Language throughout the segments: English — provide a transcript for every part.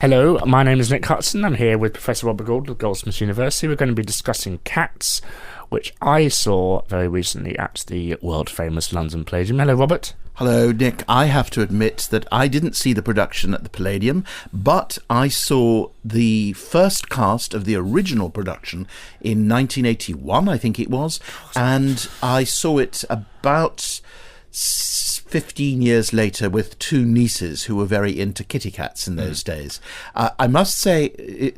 Hello, my name is Nick Hudson. I'm here with Professor Robert Gould of Goldsmiths University. We're going to be discussing Cats, which I saw very recently at the world-famous London Palladium. Hello, Robert. Hello, Nick. I have to admit that I didn't see the production at the Palladium, but I saw the first cast of the original production in 1981, I think it was, and I saw it about 15 years later with two nieces who were very into kitty cats in those days. I must say,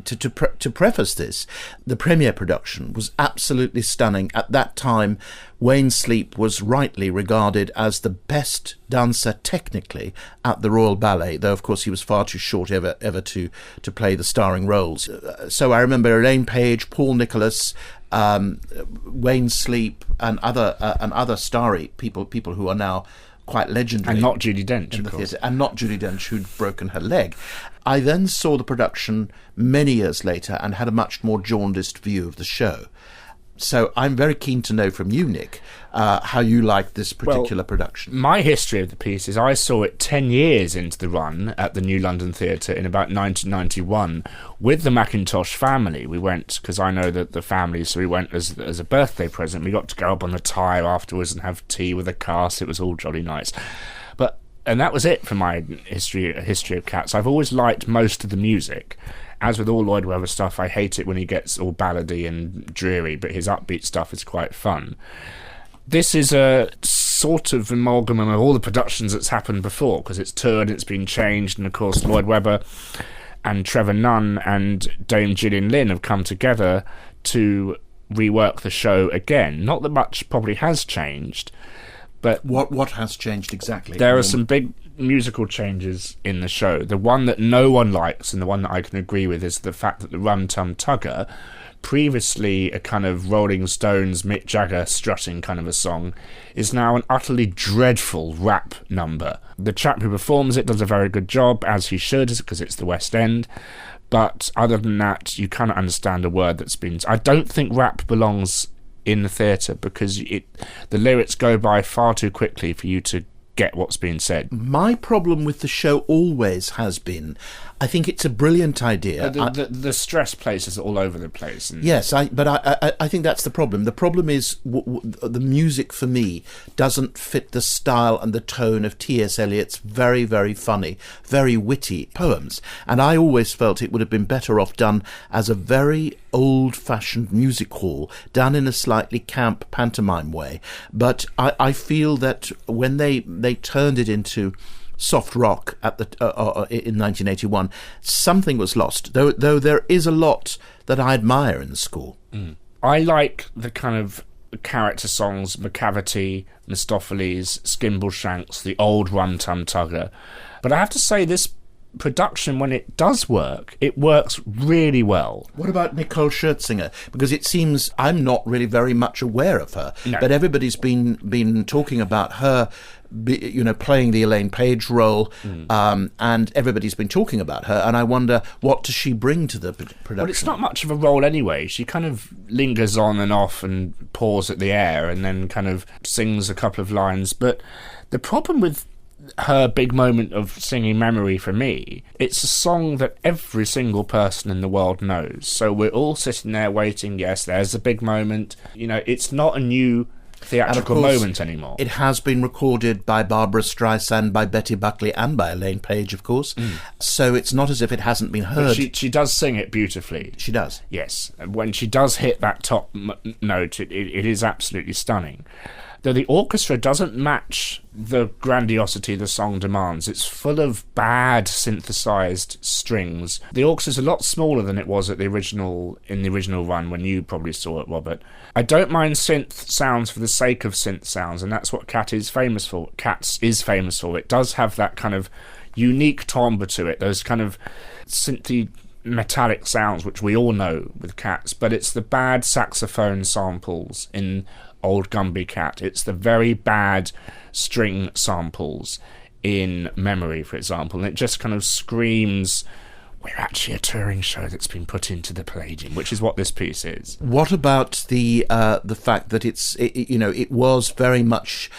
to preface this, the premiere production was absolutely stunning. At that time, Wayne Sleep was rightly regarded as the best dancer technically at the Royal Ballet, though of course he was far too short ever to play the starring roles. So I remember Elaine Page, Paul Nicholas, Wayne Sleep, and other starry people who are now quite legendary. And not Judi Dench, in the of course. theatre, and not Judi Dench, who'd broken her leg. I then saw the production many years later and had a much more jaundiced view of the show. So I'm very keen to know from you, Nick, how you liked this particular production. My history of the piece is I saw it 10 years into the run at the New London Theatre in about 1991 with the Mackintosh family. We went, because I know that the family, so we went as a birthday present. We got to go up on the Tyre afterwards and have tea with the cast. It was all jolly nice. And that was it for my history of Cats. I've always liked most of the music. As with all Lloyd Webber stuff, I hate it when he gets all ballady and dreary, but his upbeat stuff is quite fun. This is a sort of amalgam of all the productions that's happened before, because it's toured, it's been changed, and of course Lloyd Webber and Trevor Nunn and Dame Gillian Lynne have come together to rework the show again. Not that much probably has changed, but what has changed exactly? There are some big musical changes in the show. The one that no one likes, and the one that I can agree with, is the fact that the Rum Tum Tugger, previously a kind of Rolling Stones, Mick Jagger strutting kind of a song, is now an utterly dreadful rap number. The chap who performs it does a very good job, as he should, because it's the West End. But other than that, you cannot understand a word that's been... I don't think rap belongs in the theatre, because the lyrics go by far too quickly for you to get what's being said. My problem with the show always has been, I think it's a brilliant idea. The stress places all over the place. Yes, but I think that's the problem. The problem is the music for me doesn't fit the style and the tone of T.S. Eliot's very, very funny, very witty poems. And I always felt it would have been better off done as a very old-fashioned music hall, done in a slightly camp pantomime way. But I feel that when they turned it into soft rock at the in 1981, something was lost, though there is a lot that I admire in the score. I like the kind of character songs, McCavity, Mistopheles, Skimbleshanks, the old Rum Tum Tugger, but I have to say this production, when it does work, it works really well. What about Nicole Scherzinger? Because it seems I'm not really very much aware of her, but everybody's been talking about her, playing the Elaine Page role, and everybody's been talking about her, and I wonder, what does she bring to the production? Well, it's not much of a role anyway. She kind of lingers on and off and paws at the air and then kind of sings a couple of lines, but the problem with her big moment of singing Memory, for me, it's a song that every single person in the world knows. So we're all sitting there waiting, yes, there's a big moment. It's not a new theatrical moment anymore. It has been recorded by Barbara Streisand, by Betty Buckley, and by Elaine Page, of course. So it's not as if it hasn't been heard. But she does sing it beautifully. She does. Yes. When she does hit that top note, it is absolutely stunning. Though the orchestra doesn't match the grandiosity the song demands. It's full of bad synthesized strings. The orchestra's a lot smaller than it was in the original run when you probably saw it, Robert. I don't mind synth sounds for the sake of synth sounds, and that's what Cats is famous for. It does have that kind of unique timbre to it, those kind of synthy metallic sounds which we all know with Cats, but it's the bad saxophone samples in Old Gumby Cat. It's the very bad string samples in Memory, for example, and it just kind of screams, we're actually a touring show that's been put into the Palladium, which is what this piece is. What about the fact that it was very much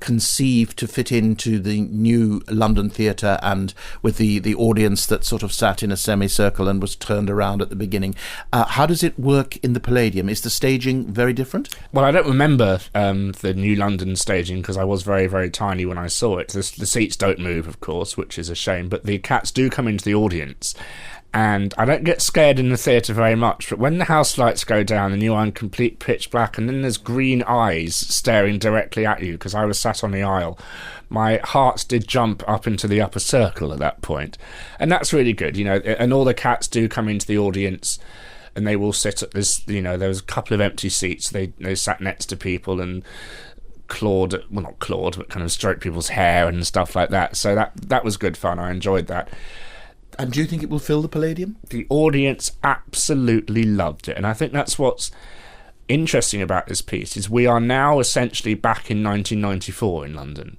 conceived to fit into the new London theatre, and with the audience that sort of sat in a semicircle and was turned around at the beginning. How does it work in the Palladium? Is the staging very different? Well, I don't remember the new London staging because I was very, very tiny when I saw it. The seats don't move, of course, which is a shame, but the cats do come into the audience. And I don't get scared in the theatre very much, but when the house lights go down and you are in complete pitch black and then there's green eyes staring directly at you, because I was sat on the aisle, my heart did jump up into the upper circle at that point. And that's really good, and all the cats do come into the audience and they will sit at this, there was a couple of empty seats, they sat next to people and not clawed, but kind of stroked people's hair and stuff like that. So that was good fun, I enjoyed that. And do you think it will fill the Palladium? The audience absolutely loved it. And I think that's what's interesting about this piece, is we are now essentially back in 1994 in London.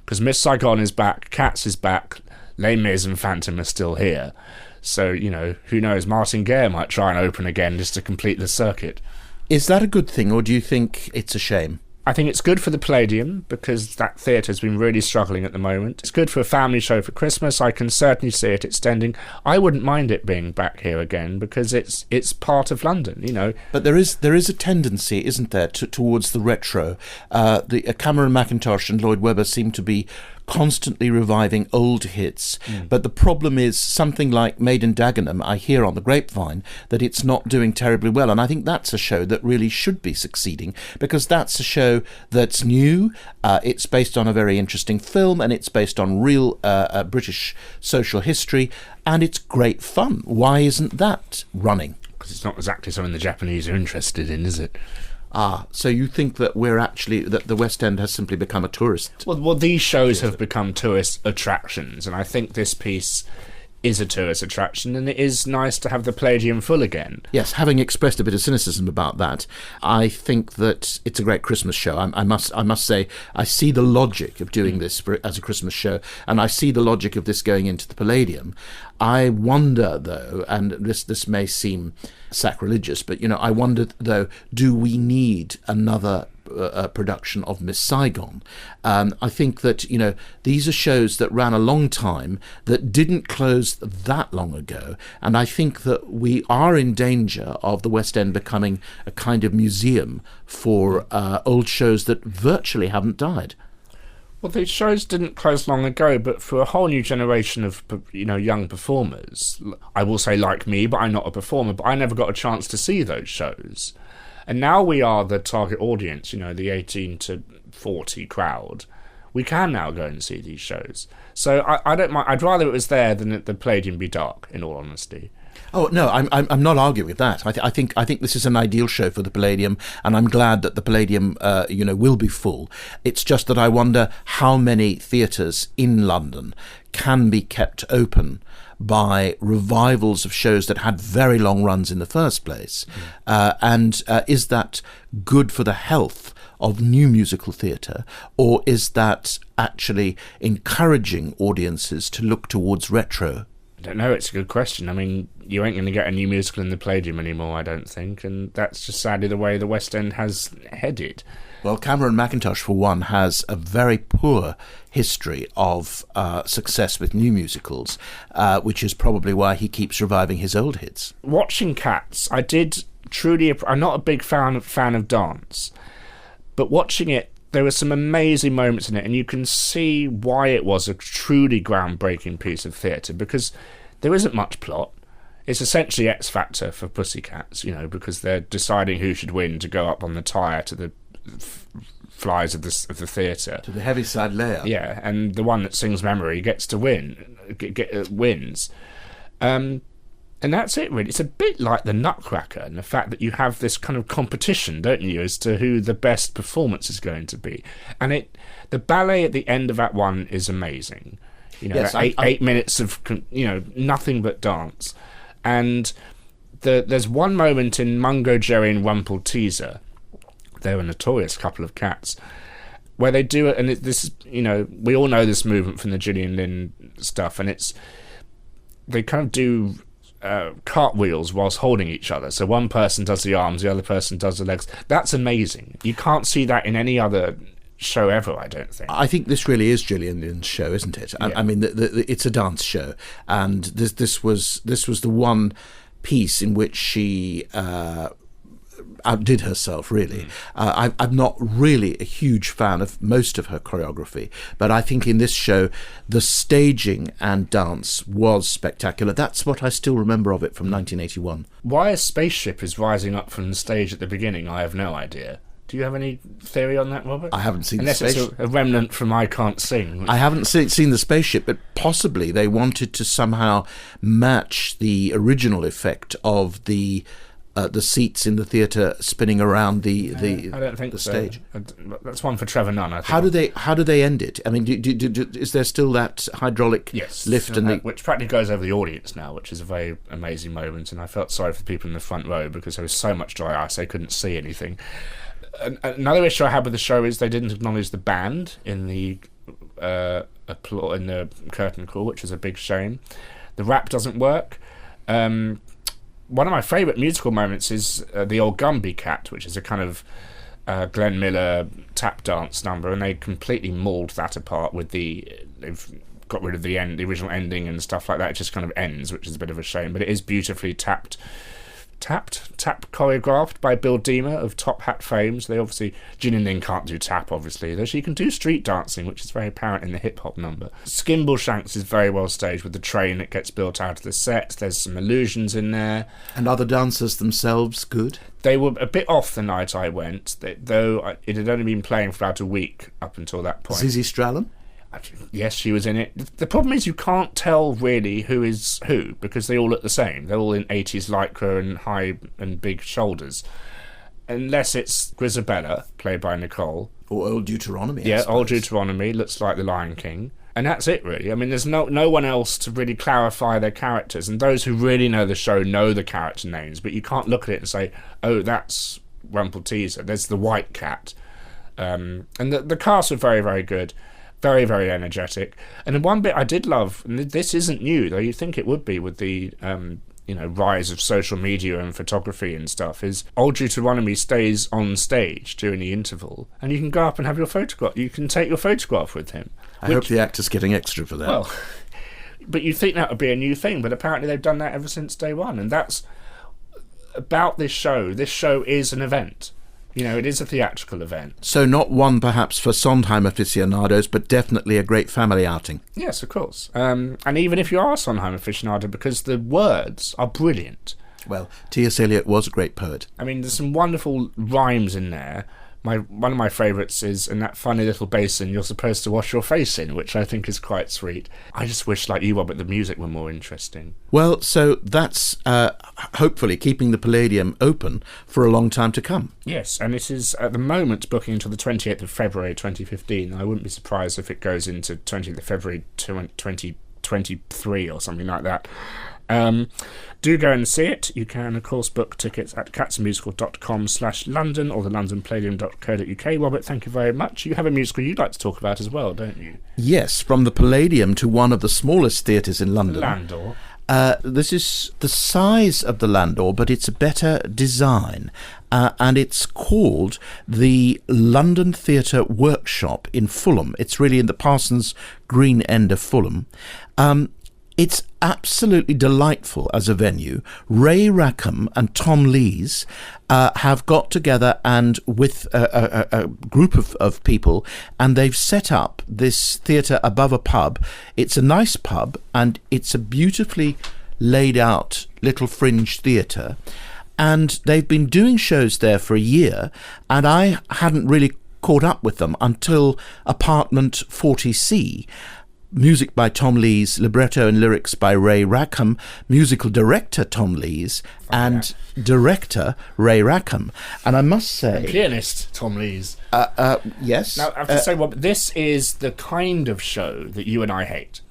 Because Miss Saigon is back, Cats is back, Les Mis and Phantom are still here. So, who knows, Martin Gare might try and open again just to complete the circuit. Is that a good thing, or do you think it's a shame? I think it's good for the Palladium, because that theatre's been really struggling at the moment. It's good for a family show for Christmas. I can certainly see it extending. I wouldn't mind it being back here again, because it's part of London, But there is a tendency, isn't there, towards the retro. Cameron Mackintosh and Lloyd Webber seem to be constantly reviving old hits, but the problem is something like Made in Dagenham, I hear on the grapevine that it's not doing terribly well, and I think that's a show that really should be succeeding, because that's a show that's new, it's based on a very interesting film, and it's based on real British social history, and it's great fun. Why isn't that running? Because it's not exactly something the Japanese are interested in, is it? So you think that that the West End has simply become a tourist? Well, these shows have become tourist attractions, and I think this piece is a tourist attraction, and it is nice to have the Palladium full again. Yes, having expressed a bit of cynicism about that, I think that it's a great Christmas show. I must say, I see the logic of doing this as a Christmas show, and I see the logic of this going into the Palladium. I wonder, though, and this may seem sacrilegious, but I wonder, though, do we need another production of Miss Saigon? I think that these are shows that ran a long time, that didn't close that long ago, and I think that we are in danger of the West End becoming a kind of museum for old shows that virtually haven't died. Well, these shows didn't close long ago, but for a whole new generation of young performers, I will say like me, but I'm not a performer, but I never got a chance to see those shows. And now we are the target audience, the 18 to 40 crowd. We can now go and see these shows. So I don't mind. I'd rather it was there than that the Palladium be dark, in all honesty. Oh no, I'm not arguing with that. I think this is an ideal show for the Palladium, and I'm glad that the Palladium will be full. It's just that I wonder how many theatres in London can be kept open by revivals of shows that had very long runs in the first place, and is that good for the health of new musical theatre, or is that actually encouraging audiences to look towards retro? I don't know, it's a good question. I mean, you ain't going to get a new musical in the Palladium anymore, I don't think, and that's just sadly the way the West End has headed. Well, Cameron Mackintosh, for one, has a very poor history of success with new musicals, which is probably why he keeps reviving his old hits. Watching Cats, I'm not a big fan of dance, but watching it, there were some amazing moments in it, and you can see why it was a truly groundbreaking piece of theatre, because there isn't much plot. It's essentially X Factor for Pussycats, because they're deciding who should win to go up on the tyre to the flies of the theatre. To the Heaviside layer. Yeah, and the one that sings Memory gets to wins. And that's it, really. It's a bit like the Nutcracker, and the fact that you have this kind of competition, don't you, as to who the best performance is going to be. And the ballet at the end of Act 1 is amazing. Yes, 8 minutes of, nothing but dance. And there's one moment in Mungo, Jerry and Rumpelteazer, they're a notorious couple of cats, where they do it, and this, we all know this movement from the Gillian Lynne stuff, and they kind of do cartwheels whilst holding each other. So one person does the arms, the other person does the legs. That's amazing. You can't see that in any other show ever, I don't think. I think this really is Gillian Lynn's show, isn't it? Yeah. I mean, it's a dance show, and this was the one piece in which she outdid herself, really. I'm not really a huge fan of most of her choreography, but I think in this show the staging and dance was spectacular. That's what I still remember of it from 1981. Why a spaceship is rising up from the stage at the beginning, I have no idea. Do you have any theory on that, Robert? I haven't seen Unless the spaceship. it's a remnant from I Can't Sing. I haven't seen the spaceship, but possibly they wanted to somehow match the original effect of the seats in the theatre spinning around the I don't think the so. stage. That's one for Trevor Nunn, I think. How do they end it? I mean, is there still that hydraulic lift which practically goes over the audience now, which is a very amazing moment. And I felt sorry for the people in the front row because there was so much dry ice they couldn't see anything. Another issue I had with the show is they didn't acknowledge the band in the curtain call, which is a big shame. The rap doesn't work. One of my favourite musical moments is the old Gumby Cat, which is a kind of Glenn Miller tap dance number, and they completely mauled that apart with they've got rid of the original ending and stuff like that. It just kind of ends, which is a bit of a shame, but it is beautifully tap choreographed by Bill Deemer of Top Hat fame. So they obviously, Gillian Lynn can't do tap, obviously, though she can do street dancing, which is very apparent in the hip hop number. Skimbleshanks is very well staged with the train that gets built out of the set. There's some illusions in there. And are the dancers themselves good? They were a bit off the night I went, though it had only been playing for about a week up until that point. Zizi Strallen? Yes, she was in it. The problem is you can't tell really who is who because they all look the same. They're all in 80s lycra and high and big shoulders. Unless it's Grisabella, played by Nicole. Or Old Deuteronomy, Yeah, Old Deuteronomy, looks like the Lion King. And that's it, really. I mean, there's no one else to really clarify their characters. And those who really know the show know the character names, but you can't look at it and say, oh, that's Rumpelteazer. There's the White Cat. And the cast were very, very good. Very, very energetic. And the one bit I did love, and this isn't new, though you'd think it would be with the rise of social media and photography and stuff, is Old Deuteronomy stays on stage during the interval, and you can go up and have your photograph. You can take your photograph with him. I hope the actor's getting extra for that. Well, but you'd think that would be a new thing, but apparently they've done that ever since day one, and that's about this show. This show is an event. It is a theatrical event. So not one perhaps for Sondheim aficionados, but definitely a great family outing. Yes, of course. And even if you are a Sondheim aficionado, because the words are brilliant. Well, T.S. Eliot was a great poet. I mean, there's some wonderful rhymes in there. One of my favourites is in that funny little basin you're supposed to wash your face in, which I think is quite sweet. I just wish, like you, Robert, the music were more interesting. Well, so that's hopefully keeping the Palladium open for a long time to come. Yes, and it is at the moment booking until the 28th of February 2015. I wouldn't be surprised if it goes into 20th of February 2023 or something like that. Do go and see it. You can, of course, book tickets at catsmusical.com/London or the londonpalladium.co.uk. Robert, thank you very much. You have a musical you'd like to talk about as well, don't you? Yes, from the Palladium to one of the smallest theatres in London. Landor. This is the size of the Landor, but it's a better design. And it's called the London Theatre Workshop in Fulham. It's really in the Parsons Green end of Fulham. It's absolutely delightful as a venue. Ray Rackham and Tom Lees have got together and with a group of people, and they've set up this theatre above a pub. It's a nice pub, and it's a beautifully laid out little fringe theatre. And they've been doing shows there for a year, and I hadn't really caught up with them until Apartment 40C. Music by Tom Lees, libretto and lyrics by Ray Rackham, musical director Tom Lees, and director Ray Rackham. And I must say... And pianist Tom Lees. Yes. Now, I have to say, Rob, this is the kind of show that you and I hate.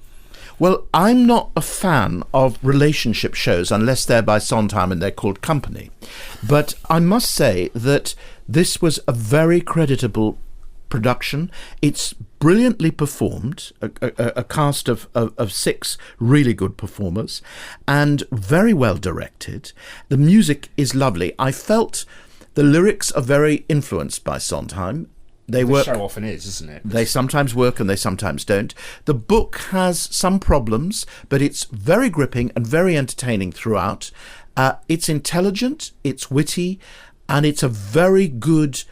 Well, I'm not a fan of relationship shows unless they're by Sondheim and they're called Company. But I must say that this was a very creditable production. It's brilliantly performed, a cast of 6 really good performers, and very well directed. The music is lovely. I felt the lyrics are very influenced by Sondheim. They The work. show often is, isn't it? They sometimes work and they sometimes don't. The book has some problems, but it's very gripping and very entertaining throughout. It's intelligent, it's witty, and it's a very good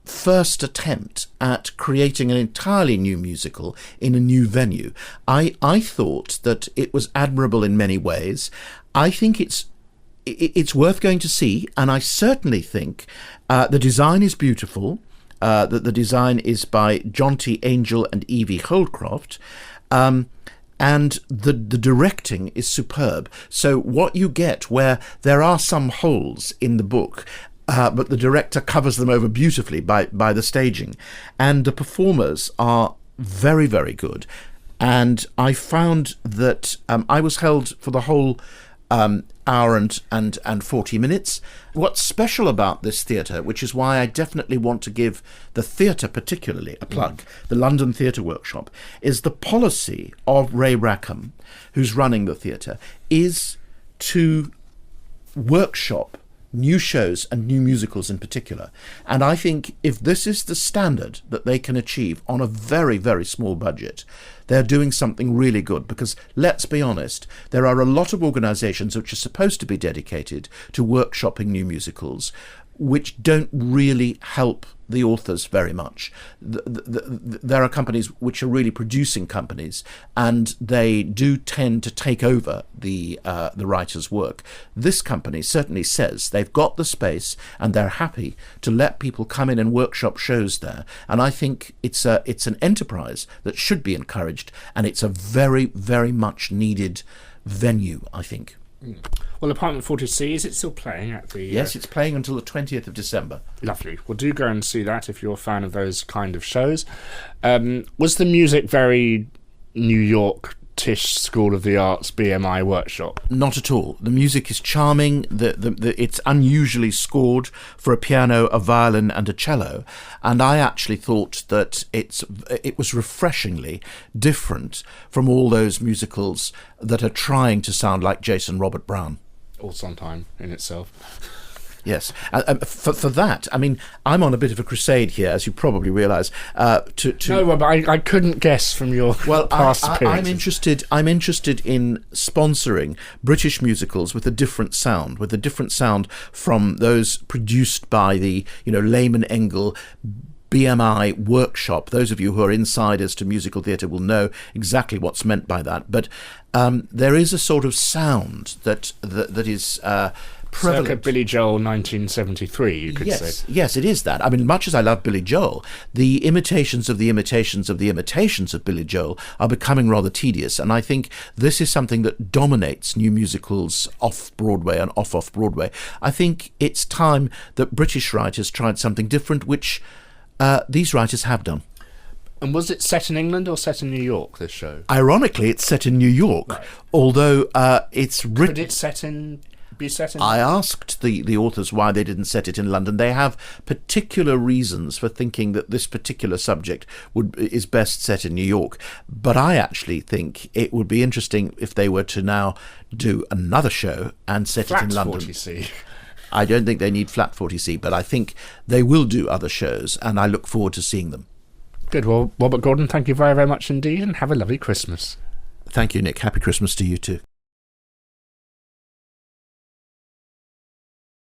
first attempt at creating an entirely new musical in a new venue. I thought that it was admirable in many ways. I think it's worth going to see, and I certainly think the design is beautiful. That the design is by John T. Angel and Evie Holdcroft, and the directing is superb. So what you get, where there are some holes in the book, but the director covers them over beautifully by the staging, and the performers are very, very good. And I found that I was held for the whole hour and 40 minutes. What's special about this theatre, which is why I definitely want to give the theatre particularly a plug, the London Theatre Workshop, is the policy of Ray Rackham, who's running the theatre, is to workshop new shows and new musicals in particular. And I think if this is the standard that they can achieve on a very, very small budget, they're doing something really good, because let's be honest, there are a lot of organisations which are supposed to be dedicated to workshopping new musicals which don't really help the authors very much. There are companies which are really producing companies, and they do tend to take over the writer's work. This company certainly says they've got the space and they're happy to let people come in and workshop shows there. And I think it's an enterprise that should be encouraged, and it's a very, very much needed venue, I think. Well, Apartment 40C, is it still playing at the... Yes, it's playing until the 20th of December. Lovely. Well, do go and see that if you're a fan of those kind of shows. Was the music very New York Tisch School of the Arts BMI workshop? Not at all. The music is charming. It's unusually scored for a piano, a violin, and a cello. And I actually thought that it was refreshingly different from all those musicals that are trying to sound like Jason Robert Brown. All Sondheim in itself. Yes. For that, I mean, I'm on a bit of a crusade here, as you probably realise. No, but I couldn't guess from your past appearances. I'm interested in sponsoring British musicals with a different sound, from those produced by the Lehman Engel BMI workshop. Those of you who are insiders to musical theatre will know exactly what's meant by that. But there is a sort of sound that is prevalent. Circa Billy Joel 1973, you could say. Yes, it is that. I mean, much as I love Billy Joel, the imitations of the imitations of the imitations of Billy Joel are becoming rather tedious, and I think this is something that dominates new musicals off-Broadway and off-Broadway. I think it's time that British writers tried something different, which these writers have done. And was it set in England or set in New York, this show? Ironically, it's set in New York, right. Although it's written... Could it be set in... I asked the authors why they didn't set it in London. They have particular reasons for thinking that this particular subject is best set in New York. But I actually think it would be interesting if they were to now do another show and set it in London. 40C. I don't think they need Flat 40C, but I think they will do other shows, and I look forward to seeing them. Good. Well, Robert Gordon, thank you very, very much indeed, and have a lovely Christmas. Thank you, Nick. Happy Christmas to you too.